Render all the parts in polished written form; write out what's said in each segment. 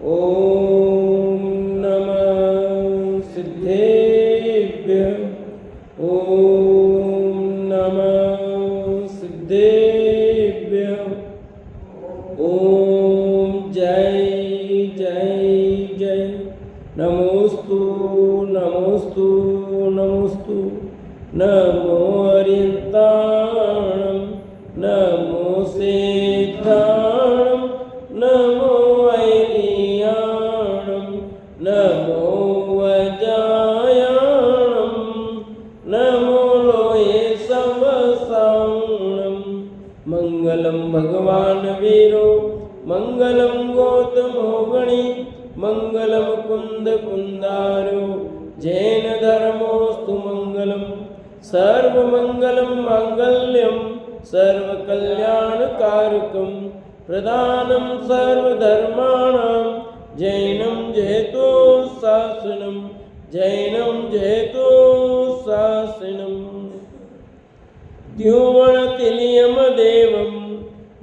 ओम नमः सिद्धेभ्यः। ओम नमः सिद्धेभ्यः। ओम जय जय जय। नमोस्तु नमोस्तु नमोस्तु। नमो अरिहन्ताणं नमो सिद्धाणं नमो ऐलियाणं नमो वज्रायाणं नमो लोये सवसाणं। मंगलम भगवान वीरो मंगलम गौतमो गणि मंगलम कुंद कुंदारो जैन धर्मोस्तु मंगलम। सर्वमंगलम मांगल्यम सर्वकल्याणकारकम प्रदानं सर्वधर्माणां जैनं जयतु शासनं जैनं जयतु शासनं। त्योवणतिलयमदेवं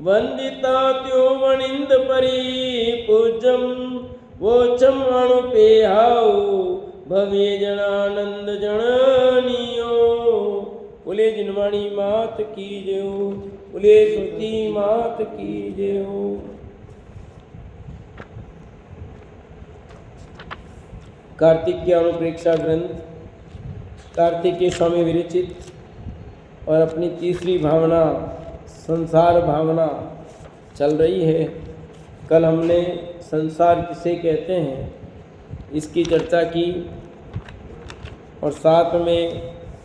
वन्दिता त्योवणिन्दपरि पूज्यं वोचं अणुपेहाओ भव्य जनानंद जननियो। बोले जिनवाणी मात की जय हो। बोले सती मात की जय हो। कार्तिक के अनुप्रेक्षा ग्रंथ कार्तिकेय स्वामी विरचित और अपनी तीसरी भावना संसार भावना चल रही है। कल हमने संसार किसे कहते हैं इसकी चर्चा की और साथ में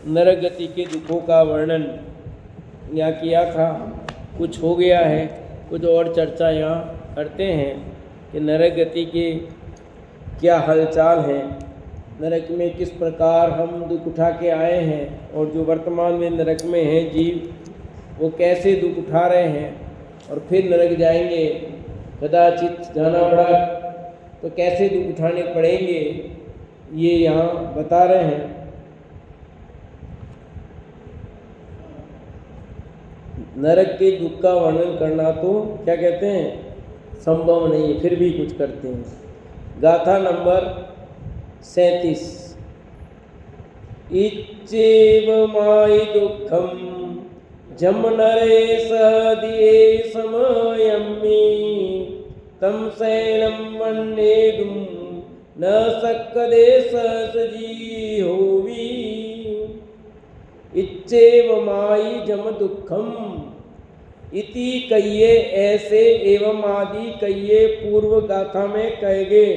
नरक गति के दुखों का वर्णन यहाँ किया था। कुछ हो गया है, कुछ और चर्चा यहाँ करते हैं कि नरक गति के क्या हालचाल हैं, नरक में किस प्रकार हम दुख उठा के आए हैं और जो वर्तमान में नरक में हैं जीव वो कैसे दुख उठा रहे हैं और फिर नरक जाएंगे, कदाचित जाना पड़ा तो कैसे दुख उठाने पड़ेंगे, ये यहाँ बता रहे हैं। नरक के दुख का वर्णन करना तो क्या कहते हैं संभव नहीं है, फिर भी कुछ करते हैं। गाथा नंबर 37। इच्चैव मायि दुःखं जम नरेश दिये समयम्मि तं शैलं वन्नेदुं न शक्यते सजीहोवि। इच्चैव मायि जम दुःखम इति कहिए ऐसे एवं आदि कहिए पूर्व गाथा में कहे गए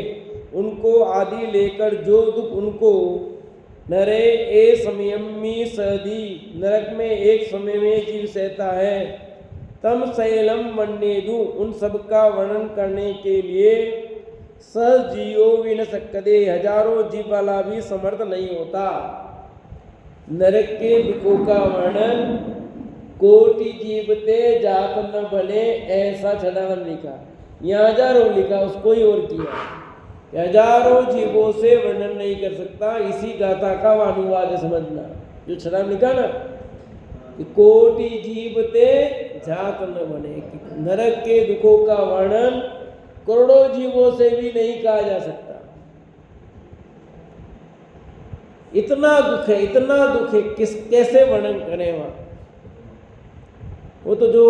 उनको आदि लेकर जो दुख उनको नरे ए समयम्मि सदी नरक में एक समय में जीव सहता है। तम शैलम वन्नेदु उन सब का वर्णन करने के लिए सजीवो विन सक्कदे हजारों जीव वाला भी समर्थ नहीं होता। नरक के दुखों का वर्णन कोटि जीवते जात न बने ऐसा छदावन लिखा, यहाँ हजारों लिखा उसको ही और किया। हजारों जीवों से वर्णन नहीं कर सकता, इसी गाथा का अनुवाद समझना जो छदावन लिखा ना कि कोटि जीवते जात न बने। नरक के दुखों का वर्णन करोड़ों जीवों से भी नहीं कहा जा सकता। इतना दुख है, इतना दुख है, कैसे वर्णन करें वहाँ। वो तो जो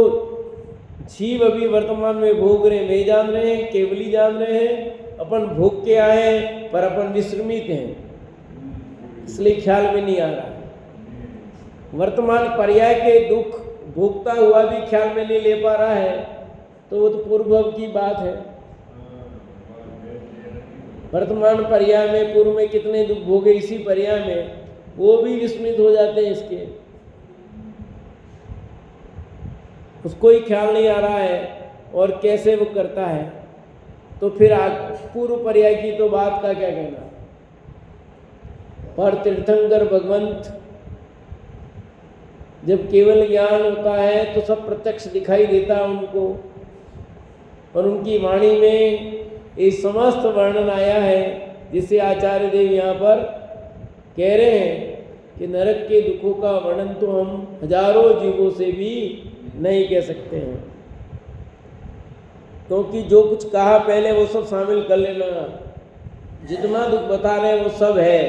जीव अभी वर्तमान में भोग रहे वे जान रहे हैं, केवली जान रहे हैं। अपन भोग के आए हैं पर अपन विस्मृत हैं, इसलिए ख्याल में नहीं आ रहा। वर्तमान पर्याय के दुख भोगता हुआ भी ख्याल में नहीं ले पा रहा है तो वो तो पूर्व की बात है। वर्तमान पर्याय में पूर्व में कितने दुख भोगे इसी पर्याय में, वो भी विस्मृत हो जाते हैं इसके, उसको ही ख्याल नहीं आ रहा है और कैसे वो करता है। तो फिर पूर्व पर्याय की तो बात का क्या कहना। पर तीर्थंकर भगवंत जब केवल ज्ञान होता है तो सब प्रत्यक्ष दिखाई देता है उनको, और उनकी वाणी में ये समस्त वर्णन आया है जिसे आचार्य देव यहाँ पर कह रहे हैं कि नरक के दुखों का वर्णन तो हम हजारों जीवों से भी नहीं कह सकते हैं। क्योंकि जो कुछ कहा पहले वो सब शामिल कर लेना, जितना दुख बता रहे वो सब है।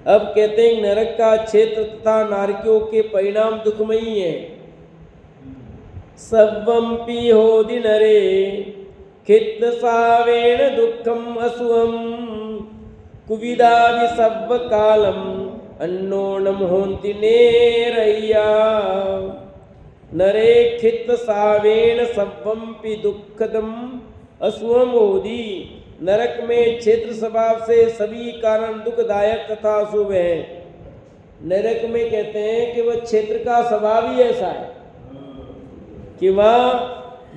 अब कहते हैं नरक का क्षेत्र तथा नारकियों के परिणाम दुखमयी है। सर्वम्पि होदि नरे खित्त सावेण दुखम असुअम कुविदा विसव्व कालम अन्नोणम होन्ति नेरय्या। नरे खित्त सावेण सव्वम्पि दुखदम असुअम होदि। नरक में क्षेत्र स्वभाव से सभी कारण दुखदायक तथा अशुभ है। नरक में कहते हैं कि वह क्षेत्र का स्वभाव ही ऐसा है कि वह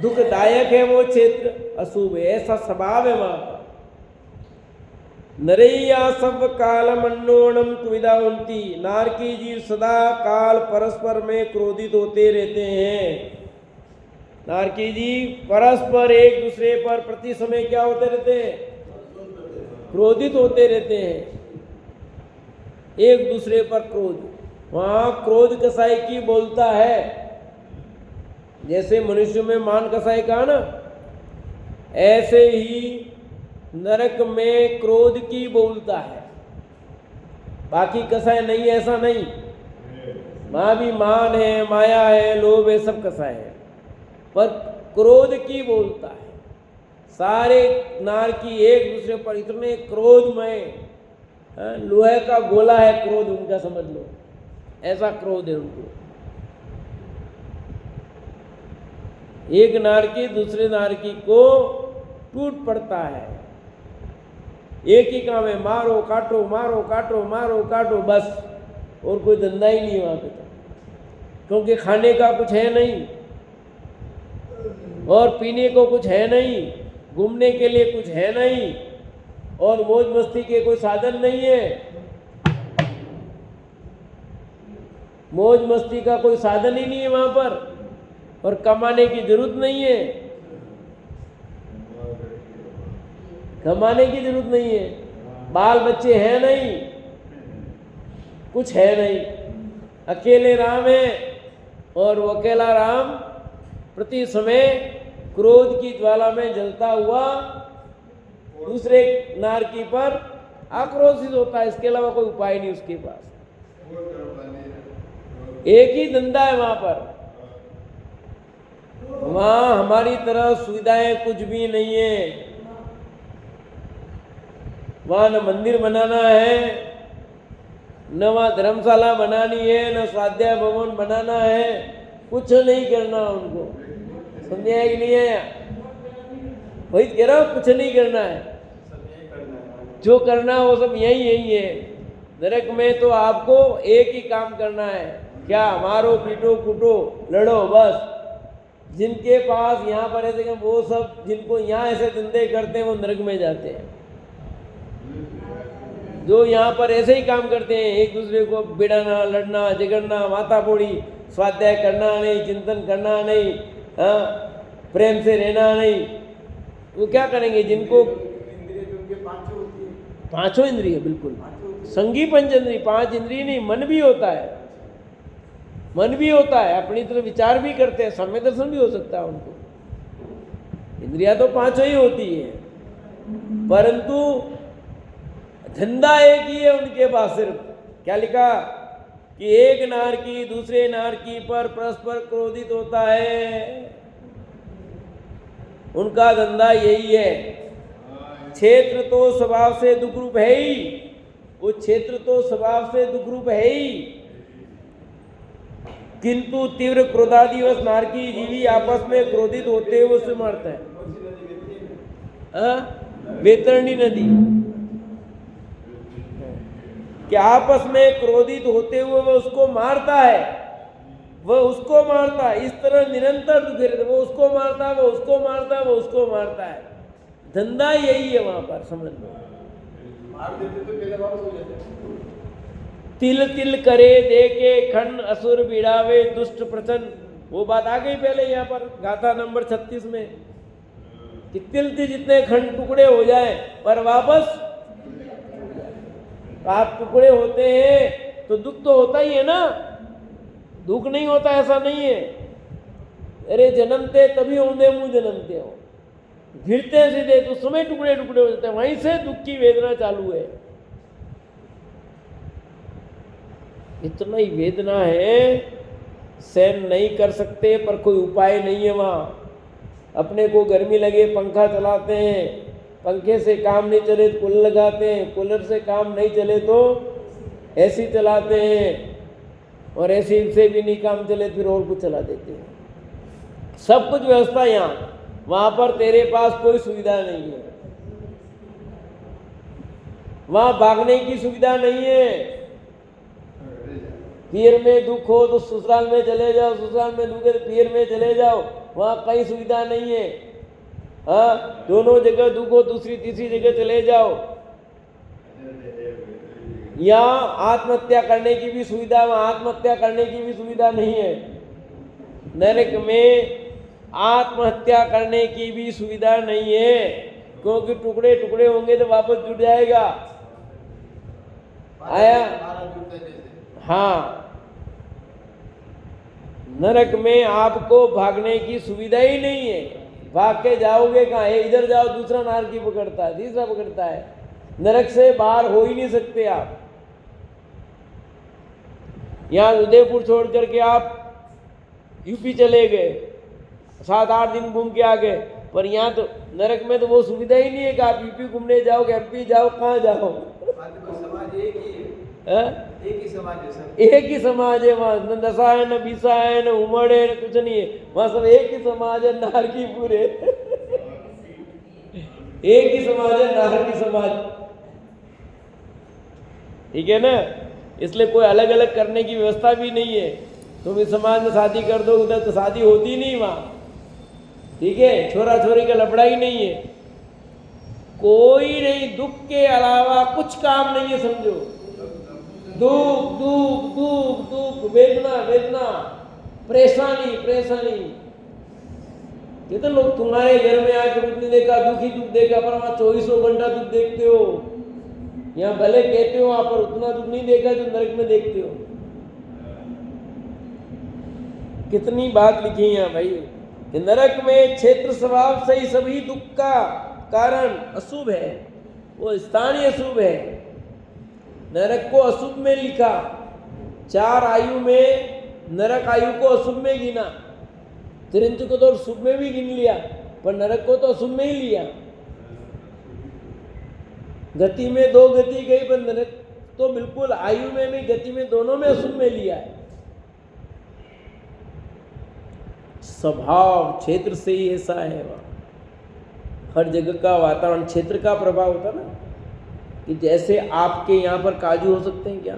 दुखदायक है, वो क्षेत्र अशुभ है, ऐसा स्वभाव है वहां का। नरैया सब कालम अन्नोणम कुविदावंती। नारकी जीव सदा काल परस्पर में क्रोधित होते रहते हैं। नारकी जी परस्पर एक दूसरे पर प्रति समय क्या होते रहते हैं? क्रोधित होते रहते हैं, एक दूसरे पर क्रोध। वहां क्रोध कसाई की बोलता है, जैसे मनुष्य में मान कसाई कहा ना, ऐसे ही नरक में क्रोध की बोलता है। बाकी कसाई नहीं, ऐसा नहीं। वहां भी मान है, माया है, लोभ है, सब कसाई है, पर क्रोध की बोलता है। सारे नारकी एक दूसरे पर इतने क्रोधमय, लोहे का गोला है क्रोध उनका, समझ लो, ऐसा क्रोध है उनको। एक नारकी दूसरे नारकी को टूट पड़ता है, एक ही काम है, मारो काटो, मारो काटो, मारो काटो, बस। और कोई धंधा ही नहीं वहां पे, क्योंकि खाने का कुछ है नहीं और पीने को कुछ है नहीं, घूमने के लिए कुछ है नहीं और मौज मस्ती के कोई साधन नहीं है। मौज मस्ती का कोई साधन ही नहीं है वहां पर, और कमाने की जरूरत नहीं है, कमाने की जरूरत नहीं है। बाल बच्चे हैं नहीं, कुछ है नहीं, अकेले राम है। और वो अकेला राम प्रति समय क्रोध की ज्वाला में जलता हुआ दूसरे नारकी पर आक्रोशित होता है। इसके अलावा कोई उपाय नहीं उसके पास, एक ही धंधा है वहां पर। वहां हमारी तरह सुविधाएं कुछ भी नहीं है। वहां न मंदिर बनाना है, न वहां धर्मशाला बनानी है, न स्वाध्याय भवन बनाना है, कुछ नहीं करना उनको। समझे कि नहीं है? वही कह रहा हूं, कुछ नहीं करना है, जो करना वो सब यही यही है। नरक में तो आपको एक ही काम करना है, क्या? मारो पीटो कूटो लड़ो, बस। जिनके पास यहाँ पर ऐसे वो सब, जिनको यहाँ ऐसे धंधे करते हैं वो नरक में जाते हैं। जो यहाँ पर ऐसे ही काम करते हैं, एक दूसरे को बिड़ाना, लड़ना, झगड़ना, माथापोड़ी, स्वाध्याय करना नहीं, चिंतन करना नहीं, प्रेम से रहना नहीं, वो क्या करेंगे? जिनको पांचों इंद्रिय, बिल्कुल संगी पंचेंद्रिय, 5 इंद्रिय नहीं, मन भी होता है, मन भी होता है, अपनी तरफ विचार भी करते हैं, सम्य दर्शन भी हो सकता है उनको। इंद्रिया तो 5 ही होती है, परंतु धंधा एक ही है उनके पास। सिर्फ क्या लिखा कि एक नारकी दूसरे नारकी पर परस्पर क्रोधित होता है, उनका धंधा यही है। क्षेत्र तो स्वभाव से दुख रूप है ही, वो क्षेत्र तो स्वभाव से दुख रूप है ही, किंतु तीव्र क्रोधादिवश नारकी जीवी आपस में क्रोधित होते हुए उससे मरते हैं। वैतरणी नदी कि आपस में क्रोधित होते हुए वह उसको मारता है, वह उसको मारता है। इस तरह निरंतर दुखे रहते, वो उसको मारता है, वो उसको मारता है, वो उसको मारता है। धंधा यही है वहां पर, समझ लो। मार देते तो पहले वापस हो जाते। तिल तिल करे देखे खंड असुर बिड़ावे दुष्ट प्रचंड, वो बात आ गई पहले यहाँ पर गाथा नंबर 36 में कि तिल तिल जितने खंड टुकड़े हो जाए पर वापस आप टुकड़े होते हैं तो दुख तो होता ही है ना, दुख नहीं होता ऐसा नहीं है। अरे जन्मते तभी औंधे मुंह जन्मते हो, गिरते हैं सीधे तो समय टुकड़े टुकड़े हो जाते हैं, वहीं से दुख की वेदना चालू है। इतना ही वेदना है, सहन नहीं कर सकते, पर कोई उपाय नहीं है वहाँ। अपने को गर्मी लगे पंखा चलाते हैं, पंखे से काम नहीं चले तो कूलर लगाते हैं, कूलर से काम नहीं चले तो एसी चलाते हैं, और एसी से भी नहीं काम चले फिर और कुछ चला देते हैं। सब कुछ व्यवस्था यहाँ, वहाँ पर तेरे पास कोई सुविधा नहीं है, वहाँ भागने की सुविधा नहीं है। पीर में दुख हो तो ससुराल में चले जाओ, ससुराल में दुख है तो पीर में चले जाओ, वहाँ कहीं सुविधा नहीं है। हाँ, दोनों जगह दुख हो दूसरी तीसरी जगह चले जाओ। यहाँ आत्महत्या करने की भी सुविधा, वहाँ आत्महत्या करने की भी सुविधा नहीं है। नरक में आत्महत्या करने की भी सुविधा नहीं है, क्योंकि टुकड़े टुकड़े होंगे तो वापस जुड़ जाएगा। आया? हाँ, नरक में आपको भागने की सुविधा ही नहीं है। भाग के जाओगे कहाँ? इधर जाओ दूसरा नारकी पकड़ता है, तीसरा पकड़ता है, नरक से बाहर हो ही नहीं सकते आप। यहाँ उदयपुर छोड़ करके आप यूपी चले गए, 7-8 दिन घूम के आ गए, पर यहाँ तो नरक में तो वो सुविधा ही नहीं है कि आप यूपी घूमने जाओ, एमपी जाओ, कहाँ जाओ। समाज एक ही है, एक ही समाज है सब, एक ही समाज है वहाँ। न दशा है, न बीसा है, न उमड़ है, न कुछ नहीं है, वहाँ सब एक ही समाज है, नारकी पूरे। एक ही समाज है, नारकी समाज। ठीक है ना? इसलिए कोई अलग अलग करने की व्यवस्था भी नहीं है। तुम इस समाज में शादी कर दो, उधर तो शादी होती नहीं वहाँ। ठीक है, छोरा छोरी का लफड़ा ही नहीं है, कोई नहीं, दुख के अलावा कुछ काम नहीं है, समझो। दुख दुख दुख दुख, वेदना वेदना, परेशानी परेशानी। कितने लोग तुम्हारे घर में आकर दुख नहीं देखा, दुख ही दुख देखा, पर वहां 24 घंटा दुख देखते हो। यहाँ भले कहते हो आप, पर उतना दुख नहीं देखा जो नरक में देखते हो। कितनी बात लिखी है भाई कि नरक में क्षेत्र स्वभाव से ही सभी दुख का कारण अशुभ है, वो स्थान ही अशुभ है। नरक को अशुभ में लिखा, 4 आयु में नरक आयु को अशुभ में गिना। तिरंज को तो शुभ में भी गिन लिया, पर नरक को तो अशुभ में ही लिया। गति में 2 गति गई, पर नरक तो बिल्कुल आयु में भी गति में दोनों में अशुभ में लिया है। स्वभाव क्षेत्र से ही ऐसा है। वहाँ हर जगह का वातावरण क्षेत्र का प्रभाव होता ना, कि जैसे आपके यहाँ पर काजू हो सकते हैं क्या?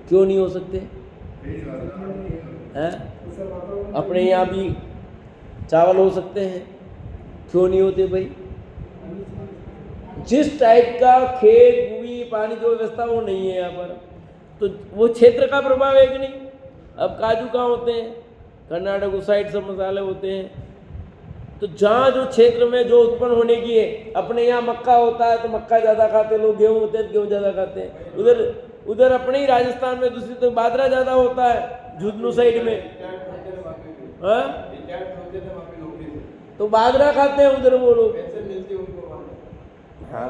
क्यों नहीं हो सकते हैं? अपने यहाँ भी चावल हो सकते हैं, क्यों नहीं होते भाई? जिस टाइप का खेत भूमि पानी जो व्यवस्था वो नहीं है यहाँ पर, तो वो क्षेत्र का प्रभाव है कि नहीं? अब काजू कहाँ होते हैं? कर्नाटक उस साइड सब मसाले होते हैं। तो जहाँ जो क्षेत्र में जो उत्पन्न होने की है, अपने यहाँ मक्का होता है तो मक्का ज़्यादा खाते लोग, गेहूँ होते हैं तो गेहूँ ज़्यादा खाते हैं। उधर अपने ही राजस्थान में दूसरी तो बाजरा ज़्यादा होता है, झुंझुनू साइड में। हाँ, तो बाजरा खाते हैं उधर वो लोग। हाँ,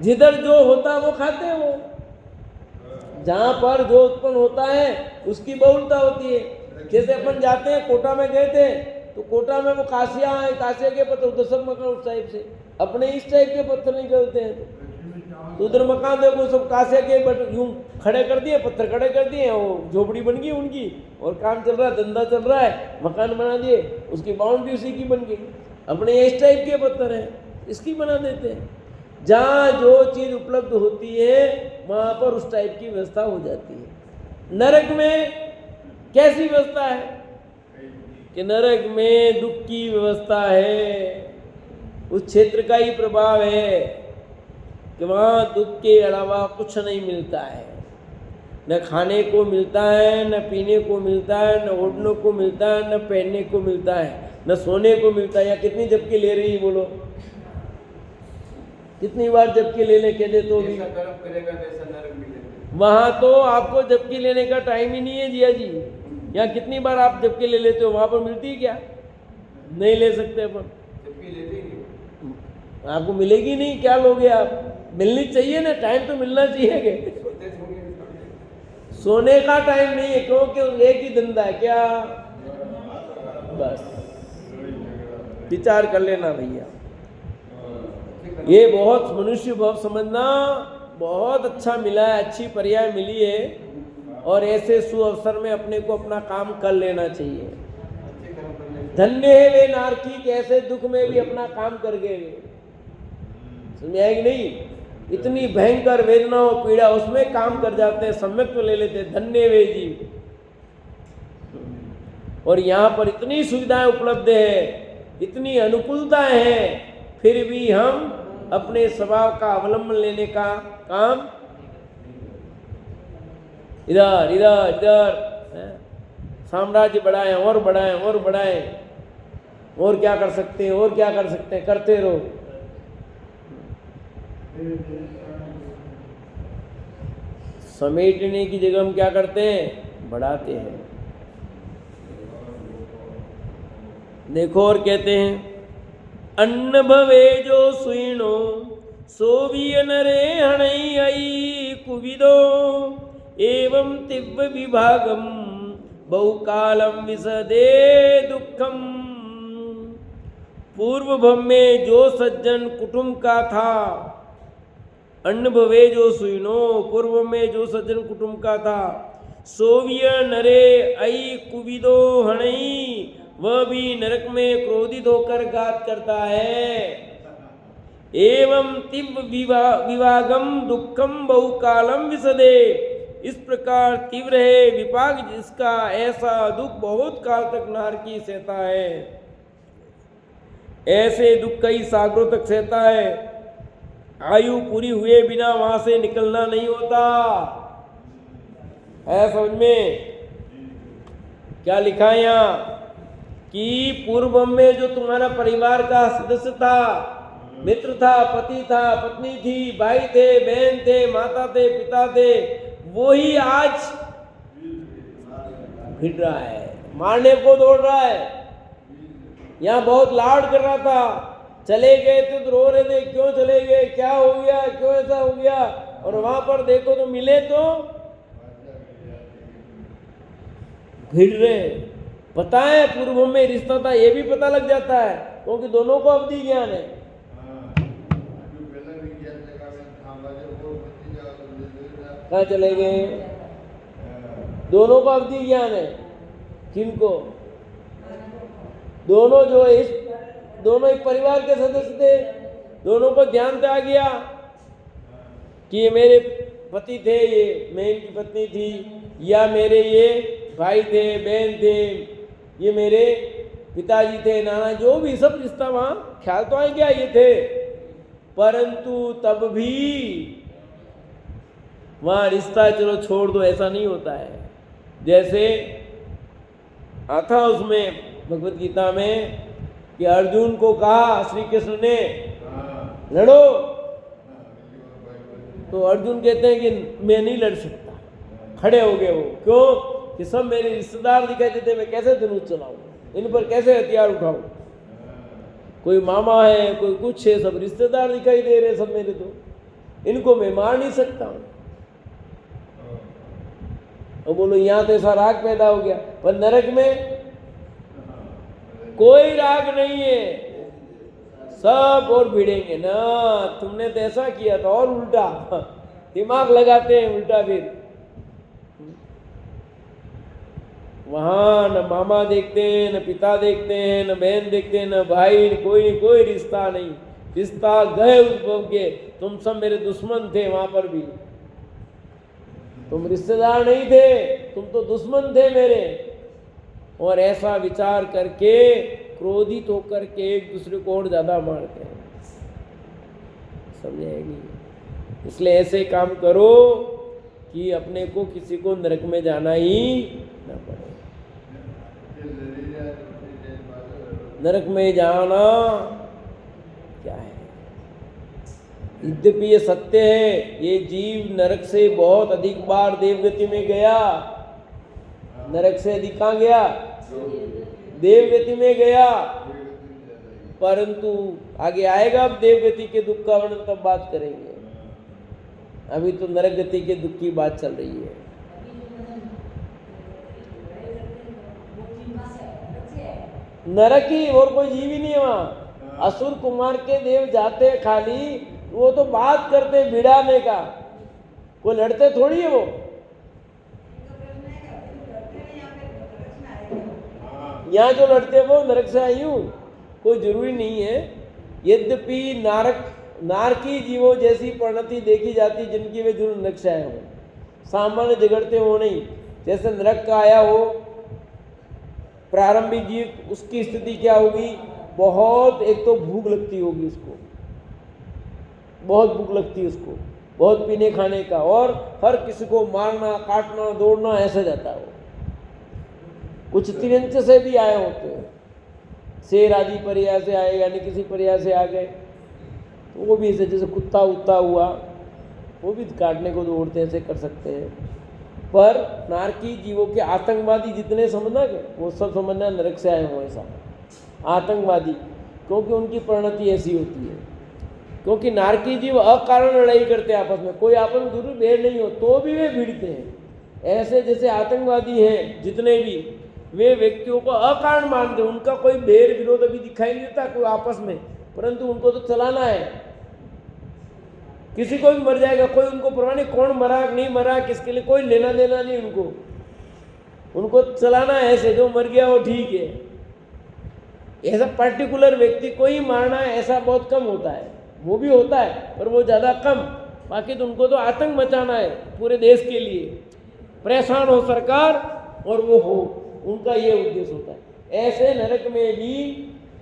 जिधर जो होता है वो खाते हैं वो। जहाँ पर जो उत्पन्न होता है उसकी बहुलता होती है। जैसे अपन जाते हैं, कोटा में गए थे तो कोटा में वो कासिया है, कासिया के पत्थर, उधर सब मकान उस टाइप से, अपने इस टाइप के पत्थर निकलते हैं। तो उधर मकान देखो सब कासिया के, बट यूं खड़े कर दिए, पत्थर खड़े कर दिए, वो झोपड़ी बन गई उनकी, और काम चल रहा है, धंधा चल रहा है, मकान बना दिए, उसकी बाउंड्री उसी की बन गई। अपने इस टाइप के पत्थर हैं, इसकी बना देते हैं। जहाँ जो चीज़ उपलब्ध होती है वहाँ पर उस टाइप की व्यवस्था हो जाती है। नरक में कैसी व्यवस्था है कि नरक में दुख की व्यवस्था है, उस क्षेत्र का ही प्रभाव है कि वहाँ दुख के अलावा कुछ नहीं मिलता है। न खाने को मिलता है, न पीने को मिलता है, न ओढ़ने को मिलता है, न पहनने को मिलता है, न सोने को मिलता है। या कितनी झपकी ले रही है बोलो, कितनी बार झपकी लेने के लिए तो भी करेगा वैसा नरक मिलेगा। वहाँ तो आपको झपकी लेने का टाइम ही नहीं है जिया जी। यहाँ कितनी बार आप झपकी ले लेते हो, वहां पर मिलती है क्या? नहीं ले सकते अपन, जबकि लेते ही नहीं। आपको मिलेगी नहीं, क्या लोगे आप? मिलनी चाहिए ना, टाइम तो मिलना चाहिए कि सोते होंगे। सोने का टाइम नहीं है, क्योंकि एक ही धंधा है क्या? बस विचार कर लेना भैया, ये बहुत मनुष्य भाव समझना बहुत अच्छा मिला है, अच्छी पर्याय मिली है, और ऐसे सुअवसर में अपने को अपना काम कर लेना चाहिए। धन्य है वे नारकी, ऐसे दुख में भी अपना काम कर गए वे। समझ आएगी नहीं? इतनी भयंकर वेदना और पीड़ा, उसमें काम कर जाते हैं, सम्यक तो ले लेते हैं, धन्य वे जीव। और यहाँ पर इतनी सुविधाएं उपलब्ध है, इतनी अनुकूलताएं हैं, फिर भी हम अपने स्वभाव का अवलंबन लेने का काम इधर इधर इधर साम्राज्य बढ़ाएं और बढ़ाएं और बढ़ाएं, और क्या कर सकते हैं, और क्या कर सकते हैं, करते रहो। समेटने की जगह हम क्या करते हैं? बढ़ाते हैं। देखो और कहते हैं, अन्न भवे जो सुइनो सोविय नरे हणई आई कुविदो एवं तिव्य विभागम बहुकालम विसदे दुखम। पूर्व भव में जो सज्जन कुटुंब का था, अन्न भवे जो सुइनो, पूर्व में जो सज्जन कुटुंब का था, सोविय नरे आई कुविदो हणई, वह भी नरक में क्रोधित होकर घात करता है। एवं तीव्र विवागम दुखम बहुकालम विसदे, इस प्रकार तीव्र है विपाक जिसका, ऐसा दुख बहुत काल तक नारकी सहता है। ऐसे दुख कई सागरों तक सहता है, आयु पूरी हुए बिना वहां से निकलना नहीं होता है। समझ में क्या लिखा है यहाँ कि पूर्व में जो तुम्हारा परिवार का सदस्य था, मित्र था, पति था, पत्नी थी, भाई थे, बहन थे, माता थे, पिता थे, वो ही आज फिर रहा है, मारने को दौड़ रहा है। यहाँ बहुत लाड कर रहा था, चले गए तो रो रहे थे, क्यों चले गए, क्या हो गया, क्यों ऐसा हो गया, और वहां पर देखो तो मिले तो भिड़ रहे। पता है पूर्व में रिश्ता था, ये भी पता लग जाता है, क्योंकि दोनों को अवधि ज्ञान है। कहाँ चले गए? दोनों को अवधि ज्ञान है। किनको? दोनों जो इस दोनों एक परिवार के सदस्य थे, दोनों को ध्यान आ गया कि ये मेरे पति थे, ये मैं इनकी पत्नी थी, या मेरे ये भाई थे, बहन थे, ये मेरे पिताजी थे, नाना, जो भी सब रिश्ता वहाँ ख्याल तो आ गया ये थे, परंतु तब भी वहाँ रिश्ता चलो छोड़ दो, ऐसा नहीं होता है। जैसे आता उसमें भगवत गीता में कि अर्जुन को कहा श्री कृष्ण ने लड़ो, तो अर्जुन कहते हैं कि मैं नहीं लड़ सकता, खड़े हो गए वो। क्यों? कि सब मेरे रिश्तेदार दिखाई देते, मैं कैसे धनुष चलाऊं, इन पर कैसे हथियार उठाऊं, कोई मामा है, कोई कुछ है, सब रिश्तेदार दिखाई दे रहे सब मेरे, तो इनको मैं मार नहीं सकता हूं। और बोलो यहाँ तो ऐसा राग पैदा हो गया, पर नरक में कोई राग नहीं है, सब और भिड़ेंगे ना, तुमने तो ऐसा किया था, और उल्टा दिमाग लगाते हैं उल्टा। फिर वहां न मामा देखते हैं, न पिता देखते हैं, न बहन देखते हैं, न भाई, कोई रिश्ता नहीं, रिश्ता गए उद्भव के, तुम सब मेरे दुश्मन थे। वहां पर भी तुम रिश्तेदार नहीं थे, तुम तो दुश्मन थे मेरे। और ऐसा विचार करके क्रोधित होकर के एक दूसरे को और ज्यादा मारते हैं, समझेगी। इसलिए ऐसे काम करो कि अपने को किसी को नरक में जाना ही न पड़े। नरक में जाना क्या है? यद्यपि ये सत्य है, ये जीव नरक से बहुत अधिक बार देवगति में गया, नरक से अधिक कहाँ गया? देवगति में गया। परंतु आगे आएगा, अब देवगति के दुख का वर्णन तब बात करेंगे। अभी तो नरक गति के दुख की बात चल रही है। नरक ही, और कोई जीव ही नहीं है वहां। असुर कुमार के देव जाते खाली, वो तो बात करते भिड़ाने का, कोई लड़ते थोड़ी है वो। यहाँ जो लड़ते वो नरक से आई हूँ, कोई जरूरी नहीं है। यद्यपि नारकी जीवों जैसी परिणति देखी जाती जिनकी वे जरूर नरक से आए हो, सामान्य झगड़ते हो नहीं। जैसे नरक का आया हो प्रारंभिक जीव, उसकी स्थिति क्या होगी? बहुत, एक तो भूख लगती होगी उसको, बहुत भूख लगती है उसको, बहुत पीने खाने का, और हर किसी को मारना काटना दौड़ना ऐसा जाता है वो। कुछ तिरंच से भी आए होते हैं, शेर आदि परिया से आए, यानी किसी परिया से आ गए, तो वो भी ऐसे जैसे कुत्ता उत्ता हुआ, वो भी काटने को दौड़ते ऐसे कर सकते हैं। पर नारकी जीवों के आतंकवादी जितने समझना के, वो सब समझना नरक से आए हो ऐसा आतंकवादी, क्योंकि उनकी परिणति ऐसी होती है। क्योंकि नारकी जीव अकारण लड़ाई करते हैं आपस में, कोई आपस में जरूर बैर नहीं हो तो भी वे भिड़ते हैं। ऐसे जैसे आतंकवादी हैं जितने भी, वे व्यक्तियों को अकारण मानते हैं, उनका कोई बैर विरोध अभी दिखाई नहीं देता कोई आपस में, परंतु उनको तो चलाना है। किसी को भी मर जाएगा, कोई उनको परवाह नहीं, कौन मरा नहीं मरा किसके लिए कोई लेना देना नहीं उनको चलाना है। ऐसे जो मर गया वो ठीक है। ऐसा पर्टिकुलर व्यक्ति को ही मारना है ऐसा बहुत कम होता है, वो भी होता है पर वो ज़्यादा कम। बाकी तो उनको तो आतंक मचाना है पूरे देश के लिए, परेशान हो सरकार और वो हो, उनका ये उद्देश्य होता है। ऐसे नरक में भी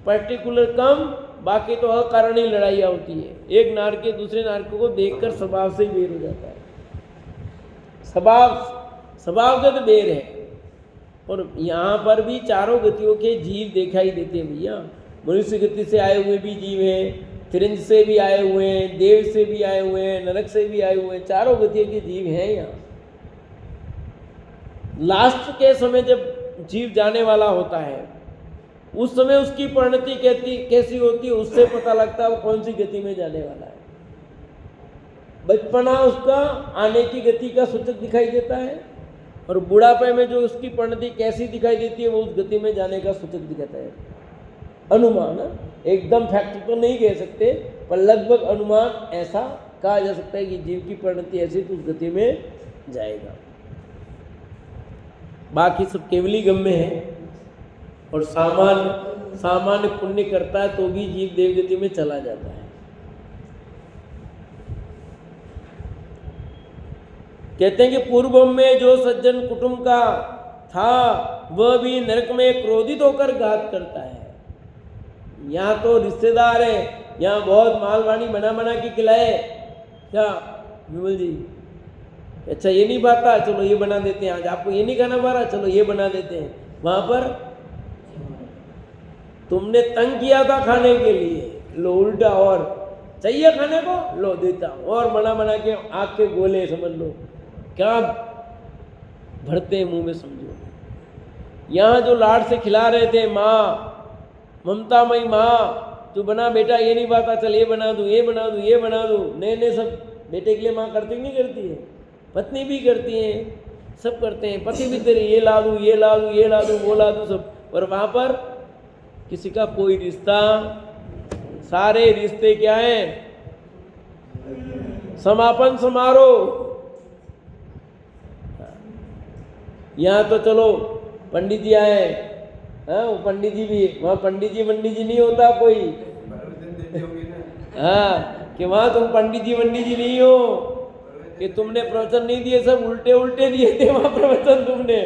पर्टिकुलर कम, बाकी तो अकारण ही लड़ाइयाँ होती है। एक नारकी दूसरे नारकी को देखकर स्वभाव से ही बेर हो जाता है, स्वभावगत बेर है। और यहाँ पर भी चारों गतियों के जीव दिखाई देते हैं भैया। मनुष्य गति से आए हुए भी जीव हैं, तिरंज से भी आए हुए हैं, देव से भी आए हुए हैं, नरक से भी आए हुए हैं, चारों गतियों के जीव हैं यहाँ। लास्ट के समय जब जीव जाने वाला होता है, उस समय उसकी परिणति कैसी होती है उससे पता लगता है वो कौन सी गति में जाने वाला है। बचपना उसका आने की गति का सूचक दिखाई देता है, और बुढ़ापे में जो उसकी परिणति कैसी दिखाई देती है वो उस गति में जाने का सूचक दिखाता है। अनुमान, एकदम फैक्ट तो नहीं कह सकते, पर लगभग अनुमान ऐसा कहा जा सकता है कि जीव की परिणति ऐसी तो उस गति में जाएगा। बाकी सब केवली गम्य है, और सामान्य पुण्य करता है तो भी जीव देवगति में चला जाता है। कहते हैं कि पूर्व में जो सज्जन कुटुंब का था वह भी नरक में क्रोधित होकर घात करता है। यहाँ तो रिश्तेदार है, यहाँ बहुत मालवाणी बना के खिलाए क्या विमल जी, अच्छा ये नहीं खाता चलो ये बना देते हैं, आज आपको ये नहीं खाना पा रहा चलो ये बना देते हैं। वहाँ पर तुमने तंग किया था खाने के लिए, लो उल्टा और चाहिए खाने को, लो देता हूँ, और बना के आग के गोले समझ लो क्या भरते हैं मुंह में समझो। यहाँ जो लाड से खिला रहे थे माँ, ममतामयी माँ, जो बना बेटा ये नहीं पाता चल ये बना दूँ ये बना दूँ ये बना दूँ, नए सब बेटे के लिए माँ करती नहीं करती है, पत्नी भी करती है, सब करते हैं, पति भी तेरे ये ला दूँ ये ला दूँ ये ला दूँ वो ला दूँ सब। पर वहाँ पर किसी का कोई रिश्ता, सारे रिश्ते क्या हैं, समापन समारोह। यहाँ तो चलो पंडित जी आए, हाँ वो पंडित जी भी, वहाँ पंडित जी नहीं होता कोई, हाँ कि वहाँ तुम पंडित जी नहीं हो कि तुमने प्रवचन नहीं दिए, सब उल्टे दिए थे वहाँ प्रवचन तुमने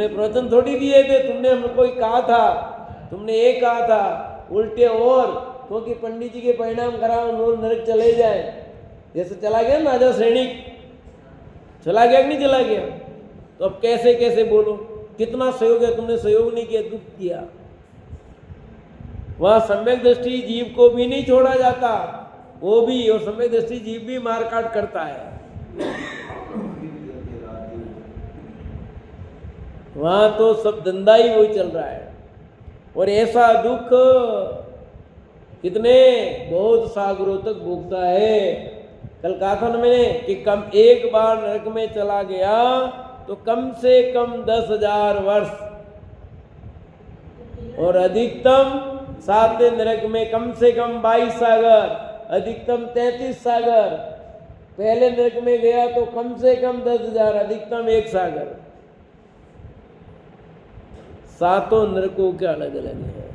प्रवचन थोड़ी दिए थे, तुमने हमको कहा था, तुमने ये कहा था उल्टे। और क्योंकि पंडित जी के परिणाम कराओ नरक चले जाए, जैसे चला गया ना राजा सैनिक, चला गया कि नहीं चला गया, तो अब कैसे बोलो, कितना सहयोग है, तुमने सहयोग नहीं किया, दुख किया। वहाँ सम्यक दृष्टि जीव को भी नहीं छोड़ा जाता, वो भी, और सम्यक दृष्टि जीव भी मारकाट करता है। वहां तो सब धंधा ही वही चल रहा है। और ऐसा दुख कितने बहुत सागरों तक भोगता है। कल कहा था ना मैंने कि कम एक बार नरक में चला गया तो कम से कम 10,000 वर्ष, और अधिकतम 7 नरक में कम से कम 22 सागर, अधिकतम 33 सागर। पहले नरक में गया तो कम से कम 10,000, अधिकतम 1 सागर। सातों नरकों के अलग अलग है।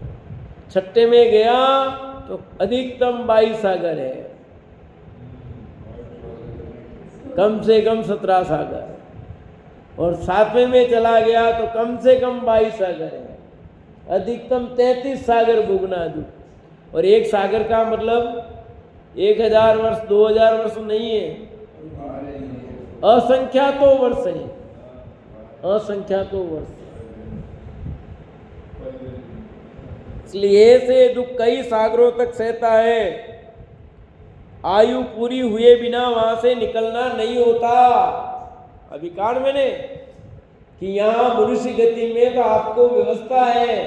छठे में गया तो अधिकतम 22 सागर है, कम से कम 17 सागर। और 7वें में चला गया तो कम से कम 22 सागर है, अधिकतम 33 सागर भोगना दुख। और 1 सागर का मतलब 1000 वर्ष 2000 वर्ष नहीं है, असंख्यातों वर्ष है, असंख्यातों वर्ष। इसलिए से दुख कई सागरों तक सहता है। आयु पूरी हुए बिना वहां से निकलना नहीं होता। अभी कहा मैंने कि यहाँ मनुष्य गति में तो आपको व्यवस्था है,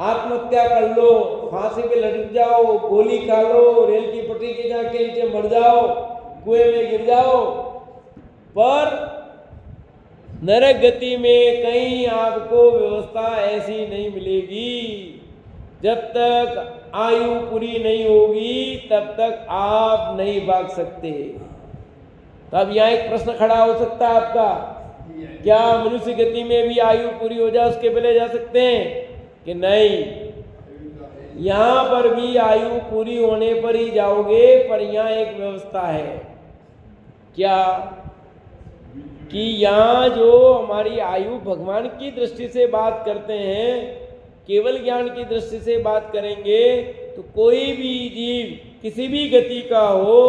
आत्महत्या कर लो, फांसी पे लटक जाओ, गोली खा लो, रेल की पटरी के जाके नीचे मर जाओ, कुएं में गिर जाओ। पर नरक गति में कहीं आपको व्यवस्था ऐसी नहीं मिलेगी। जब तक आयु पूरी नहीं होगी तब तक आप नहीं भाग सकते। तो अब यहाँ एक प्रश्न खड़ा हो सकता है आपका, क्या मनुष्य गति में भी आयु पूरी हो जाए उसके पहले जा सकते हैं कि नहीं? यहाँ पर भी आयु पूरी होने पर ही जाओगे, पर यहाँ एक व्यवस्था है। क्या कि यहाँ जो हमारी आयु भगवान की दृष्टि से बात करते हैं, केवल ज्ञान की दृष्टि से बात करेंगे तो कोई भी जीव किसी भी गति का हो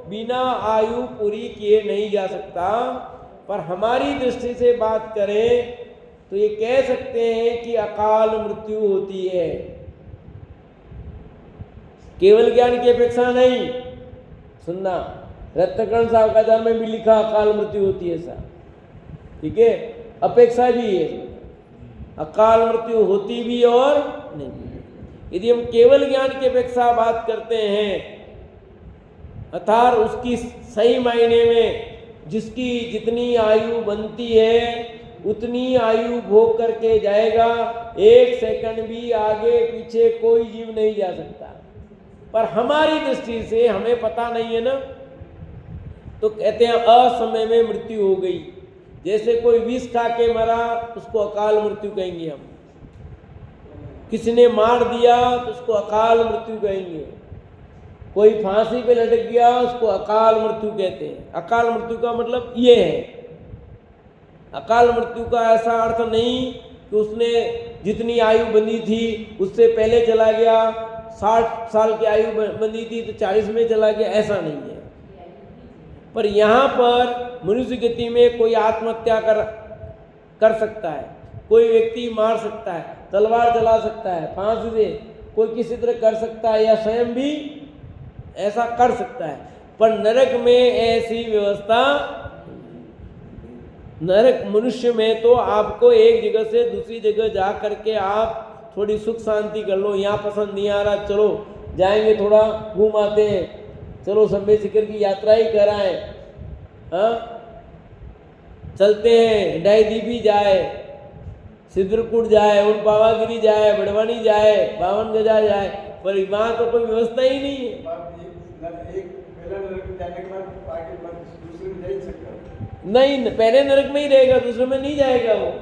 बिना आयु पूरी किए नहीं जा सकता। पर हमारी दृष्टि से बात करें तो ये कह सकते हैं कि अकाल मृत्यु होती है, केवल ज्ञान की अपेक्षा नहीं। सुनना, रत्नकर्ण साहब का में भी लिखा अकाल मृत्यु होती है ऐसा, ठीक है, अपेक्षा भी है, अकाल मृत्यु होती भी और नहीं भी। यदि हम केवल ज्ञान की अपेक्षा बात करते हैं, अर्थात उसकी सही मायने में जिसकी जितनी आयु बनती है उतनी आयु भोग करके जाएगा, 1 सेकंड भी आगे पीछे कोई जीव नहीं जा सकता। पर हमारी दृष्टि से हमें पता नहीं है ना, तो कहते हैं असमय में मृत्यु हो गई। जैसे कोई विष खा के मरा उसको अकाल मृत्यु कहेंगे हम, किसी ने मार दिया तो उसको अकाल मृत्यु कहेंगे, कोई फांसी पे लटक गया उसको अकाल मृत्यु कहते हैं। अकाल मृत्यु का मतलब ये है, अकाल मृत्यु का ऐसा अर्थ नहीं कि उसने जितनी आयु बंधी थी उससे पहले चला गया, 60 साल की आयु बंधी थी तो 40 में चला गया, ऐसा नहीं है। पर यहाँ पर मनुष्य गति में कोई आत्महत्या कर सकता है, कोई व्यक्ति मार सकता है, तलवार चला सकता है, फांसी से कोई किसी तरह कर सकता है, या स्वयं भी ऐसा कर सकता है। पर नरक में ऐसी व्यवस्था, नरक मनुष्य में तो आपको एक जगह से दूसरी जगह जा करके आप थोड़ी सुख शांति कर लो, यहाँ पसंद नहीं आ रहा चलो जाएंगे थोड़ा घूम आते हैं, चलो संबे शिखर की यात्रा ही कराएं, हाँ चलते हैं, डाईदीपी जाए, सिद्धरकूट जाए, उन पावागिरी जाए, बड़वानी जाए, 52 गजा जाए, पर वहाँ तो कोई व्यवस्था ही नहीं है। नहीं, पहले नरक में ही रहेगा, दूसरे में नहीं जाएगा वो।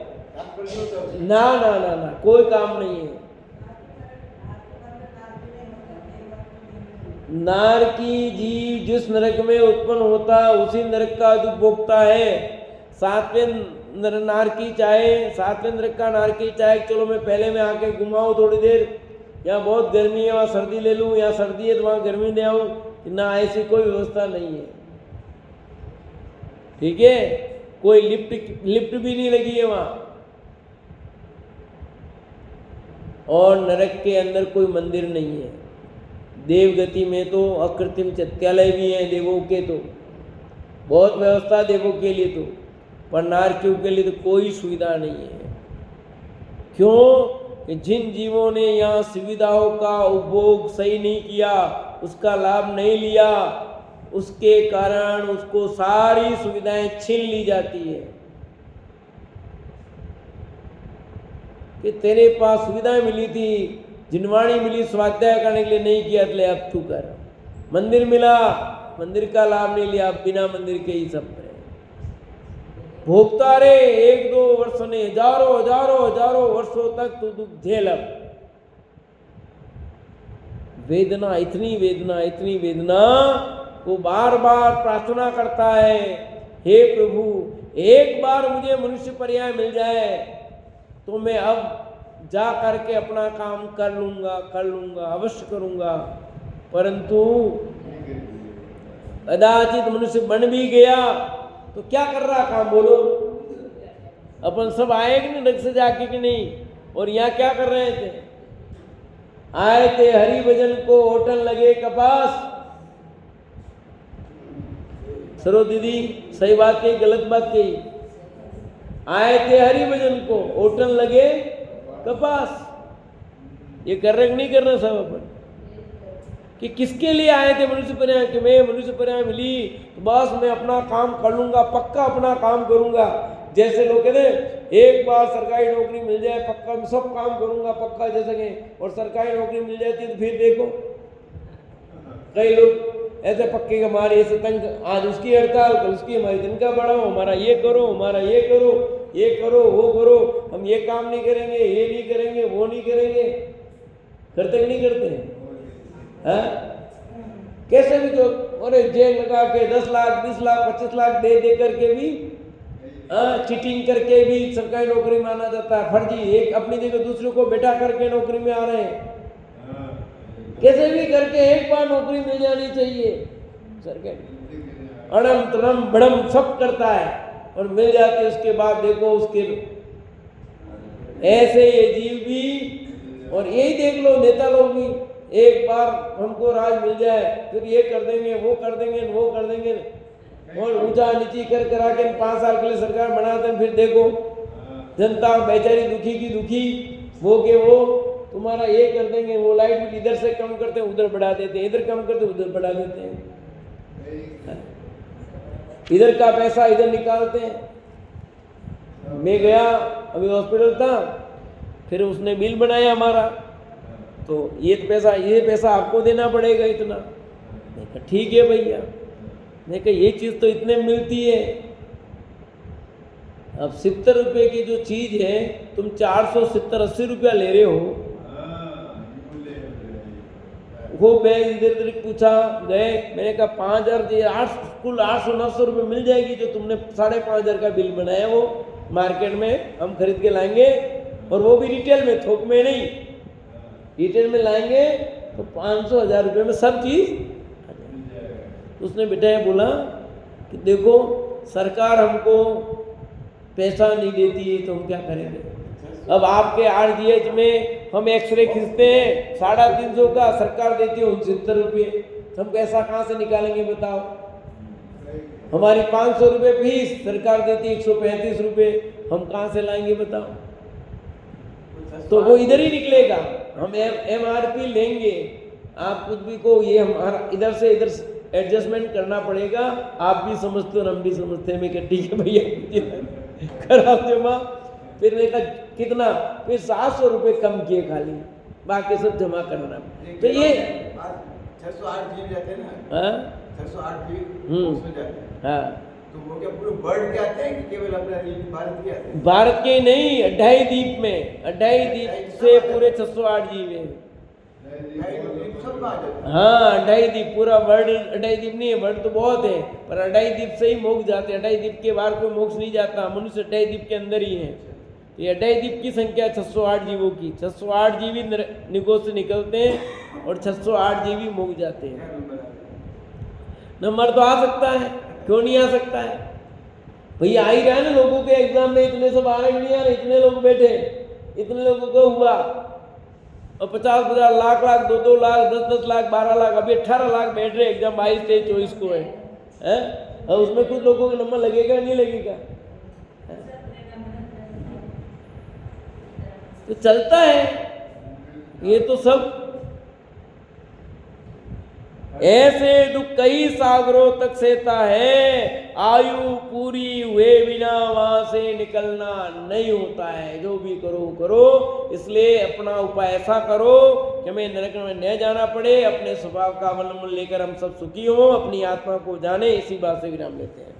ना ना ना ना, कोई काम नहीं है। नारकी जीव जिस नरक में उत्पन्न होता है उसी नरक का दुख भोगता है। 7वें नारकी चाहे, 7वें नरक का नारकी चाहे चलो मैं पहले में आके घुमाऊँ थोड़ी देर, यहाँ बहुत गर्मी है वहाँ सर्दी ले लूँ, यहाँ सर्दी है तो वहाँ गर्मी ले आऊँ, ना ऐसी कोई व्यवस्था नहीं है, ठीक है। कोई लिफ्ट भी नहीं लगी है वहाँ, और नरक के अंदर कोई मंदिर नहीं है। देवगति में तो अकृत्रिम चैत्यालय भी है देवों के, तो बहुत व्यवस्था देवों के लिए, तो पर नारकियों के लिए तो कोई सुविधा नहीं है। क्यों कि जिन जीवों ने यहाँ सुविधाओं का उपभोग सही नहीं किया, उसका लाभ नहीं लिया, उसके कारण उसको सारी सुविधाएं छीन ली जाती है। कि तेरे पास सुविधाएं मिली थी, जिनवाणी मिली स्वाध्याय करने के लिए, नहीं किया इसलिए अब तू कर। मंदिर मिला, मंदिर का लाभ नहीं लिया, अब बिना मंदिर के ही सब रहे। भोगता रे 1-2 वर्ष ने, हजारों वर्षों तक तू दुख झेल। वेदना, इतनी वेदना वो बार बार प्रार्थना करता है, हे प्रभु एक बार मुझे मनुष्य पर्याय मिल जाए तो मैं अब जा करके अपना काम कर लूंगा, अवश्य करूंगा। परंतु कदाचित मनुष्य बन भी गया तो क्या कर रहा काम, बोलो? अपन सब आए कि नहीं नरक से जाके कि नहीं? और यहाँ क्या कर रहे थे? आए थे हरि भजन को, होटल लगे कपास। सरो दीदी सही बात कही, गलत बात कही? आए थे हरि भजन को, होटल लगे कपास। ये कर रहे नहीं कर रहे सब अपन? कि किसके लिए आए थे मनुष्य पर्याय? कि मैं मनुष्य पर्याय मिली तो बस मैं अपना काम कर लूंगा, पक्का अपना काम करूंगा। जैसे लोग कहते हैं एक बार सरकारी नौकरी मिल जाए पक्का मैं सब काम करूंगा, पक्का जैसे कहें, और सरकारी नौकरी मिल जाती है तो फिर देखो कई लोग ऐसे पक्के का मारे, ऐसे तंग, आज उसकी हड़ताल कल उसकी, हमारी तनख्वाह बढ़ाओ, हमारा ये करो, हमारा ये करो, ये करो, वो करो, हम ये काम नहीं करेंगे, ये नहीं करेंगे, वो नहीं करेंगे। करते नहीं करते? हाँ? कैसे भी तो, अरे जेल लगा के 10 लाख 20 लाख 25 लाख दे करके भी, चीटिंग करके भी सरकारी नौकरी माना जाता है। फर्जी, एक अपनी जगह दूसरे को बैठा करके नौकरी में आ रहे हैं। कैसे भी करके एक बार नौकरी मिल जानी चाहिए। सरकारी अड़म तड़म बड़म सब करता है और मिल जाती है। उसके बाद देखो उसके ऐसे ये जीव भी, और यही देख लो नेता लोग भी, एक बार हमको राज मिल जाए फिर ये कर देंगे, वो कर देंगे, वो कर देंगे, और ऊंचा नीची कर करा के 5 साल के लिए सरकार बनाते हैं। फिर देखो जनता बेचारी दुखी की दुखी, वो के वो तुम्हारा ये कर देंगे, वो लाइट बिल इधर से कम करते हैं उधर बढ़ा देते हैं, इधर कम करते हैं उधर बढ़ा देते हैं, इधर का पैसा इधर निकालते हैं। मैं गया अभी हॉस्पिटल था, फिर उसने बिल बनाया हमारा, तो ये पैसा आपको देना पड़ेगा इतना। मैं कहा ठीक है भैया। मैं कहा ये चीज़ तो इतने मिलती है, अब 70 रुपये की जो चीज़ है तुम 470-80 रुपया ले रहे हो। वो मैं इधर उधर पूछा, गए, मैंने कहा 5,000 कुल 800-900 रुपये मिल जाएगी जो तुमने 5,500 का बिल बनाया, वो मार्केट में हम खरीद के लाएंगे, और वो भी रिटेल में, थोक में नहीं, रिटेल में लाएंगे तो 500-1000 रुपये में सब चीज़। उसने बिठाया, बोला कि देखो सरकार हमको पैसा नहीं देती है तो हम क्या करेंगे। अब आपके RGH में हम एक्सरे खींचते हैं 350 का, सरकार देती है 69 रुपये, तो हम पैसा कहाँ से निकालेंगे बताओ। हमारी 500 रुपये फीस, सरकार देती है 135 रुपये, हम कहाँ से लाएंगे बताओ। तो वो इधर ही निकलेगा, हम MRP लेंगे, आप कुछ भी को, ये हमारा इधर से इधर एडजस्टमेंट करना पड़ेगा। आप भी समझते हो और हम भी समझते हैं। मैं कहा ठीक है भैया खराब जमा। फिर मैं कहा कितना, फिर 700 रुपये कम किए खाली, बाकी सब जमा करना। तो ये 608 जीव जाते हैं ना, हाँ 608 जीव उसमें जाते हैं। हाँ, तो वो क्या पूरे वर्ल्ड के आते हैं कि केवल अपने भारत के आते हैं? भारत के नहीं, 28 द्वीप में, 28 द्वीप से पूरे 608 जीव है। सब आ जाते हैं। हाँ 28 द्वीप, पूरा वर्ल्ड 28 द्वीप नहीं है, वर्ल्ड तो बहुत है, पर 28 द्वीप से ही मोक्ष जाते हैं। 28 द्वीप के बाहर कोई मोक्ष नहीं जाता, मनुष्य 28 द्वीप के अंदर ही है। ये 28 द्वीप की संख्या 608 जीवों की, 608 जीवी निगोद से निकलते हैं और 608 जीवी मोक्ष जाते हैं। नंबर तो आ सकता है, क्यों नहीं आ सकता है भैया? आ ही रहा है ना लोगों के एग्जाम में, इतने सब आ रहे नहीं आ रहे, इतने लोग बैठे, इतने लोगों को हुआ, और 50,000 लाख 2-2 लाख 10-10 लाख 12 लाख, अभी 18 लाख बैठ रहे एग्जाम 22-23-24 को है। और उसमें कुछ लोगों का नंबर लगेगा नहीं लगेगा? तो चलता है ये तो सब। ऐसे दुख कई सागरों तक सहता है, आयु पूरी हुए बिना वहां से निकलना नहीं होता है। जो भी करो करो, इसलिए अपना उपाय ऐसा करो कि हमें नरक में न जाना पड़े, अपने स्वभाव का अवलंबन लेकर हम सब सुखी हों, अपनी आत्मा को जाने। इसी बात से विराम लेते हैं।